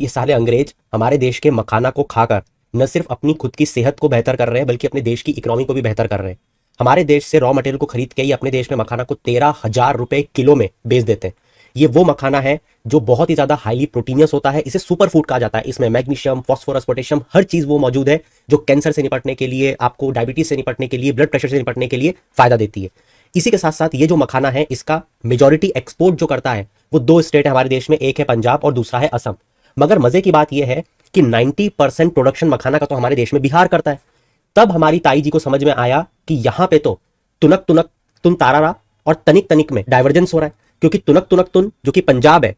ये साले अंग्रेज हमारे देश के मखाना को खाकर न सिर्फ अपनी खुद की सेहत को बेहतर कर रहे हैं बल्कि अपने देश की इकोनॉमी को भी बेहतर कर रहे हैं। हमारे देश से रॉ मटेरियल को खरीद के ही अपने देश में मखाना को 13,000 रुपए किलो में बेच देते हैं। ये वो मखाना है जो बहुत ही ज्यादा हाईली प्रोटीनियस होता है। इसे सुपर फूड कहा जाता है। इसमें मैग्नीशियम, फास्फोरस, पोटेशियम, हर चीज वो मौजूद है जो कैंसर से निपटने के लिए, आपको डायबिटीज से निपटने के लिए, ब्लड प्रेशर से निपटने के लिए फायदा देती है। इसी के साथ साथ ये जो मखाना है इसका मेजॉरिटी एक्सपोर्ट जो करता है वो दो स्टेट है हमारे देश में, एक है पंजाब और दूसरा है असम। मगर मजे की बात यह है कि 90% प्रोडक्शन मखाना का तो हमारे देश में बिहार करता है। तब हमारी ताई जी को समझ में आया कि यहां पे तो तुनक तुनक तुन तारारा और तनिक तनिक में डाइवर्जेंस हो रहा है, क्योंकि तुनक तुनक तुन जो कि पंजाब है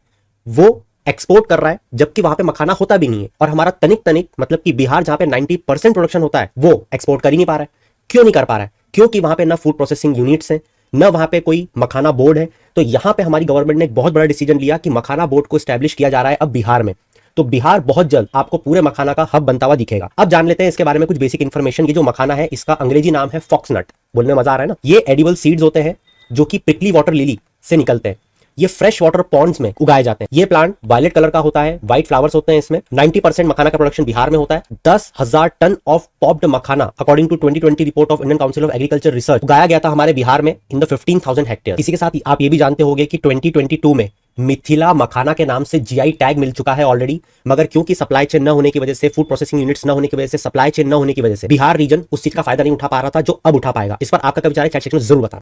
वो एक्सपोर्ट कर रहा है जबकि वहां पे मखाना होता भी नहीं है, और हमारा तनिक तनिक मतलब कि बिहार जहां पे 90% प्रोडक्शन होता है वो एक्सपोर्ट कर ही नहीं पा रहा है। क्यों नहीं कर पा रहा है? क्योंकि वहां पे ना फूड प्रोसेसिंग यूनिट्स है, न वहां पे कोई मखाना बोर्ड है। तो यहां पे हमारी गवर्नमेंट ने एक बहुत बड़ा डिसीजन लिया कि मखाना बोर्ड को स्टैब्लिश किया जा रहा है अब बिहार में। तो बिहार बहुत जल्द आपको पूरे मखाना का हब बनता हुआ दिखेगा। अब जान लेते हैं इसके बारे में कुछ बेसिक इंफॉर्मेशन। ये जो मखाना है इसका अंग्रेजी नाम है फॉक्सनट। बोलने में मजा आ रहा है ना। ये एडिबल सीड्स होते हैं जो कि प्रिकली वाटर लिली से निकलते हैं। ये फ्रेश वाटर पॉन्ड्स में उगाए जाते हैं। ये प्लांट वायलेट कलर का होता है, व्हाइट फ्लावर्स होते हैं इसमें। 90% मखाना का प्रोडक्शन बिहार में होता है। 10,000 ton of popped makhana according to 2020 report of Indian Council of Agriculture Research उगाया गया था हमारे बिहार में इन द 15,000 हेक्टेयर। इसी के साथ आप ये भी जानते होंगे कि 2022 में मिथिला मखाना के नाम से जीआई टैग मिल चुका है ऑलरेडी। मगर क्योंकि सप्लाई चेन न होने की वजह से, फूड प्रोसेसिंग यूनिट्स न होने की वजह से, सप्लाई चेन न होने की वजह से बिहार रीजन उस चीज का फायदा नहीं उठा पा रहा था जो अब उठा पाएगा। इस पर आपका क्या विचार है? चैट सेक्शन में जरूर बताना।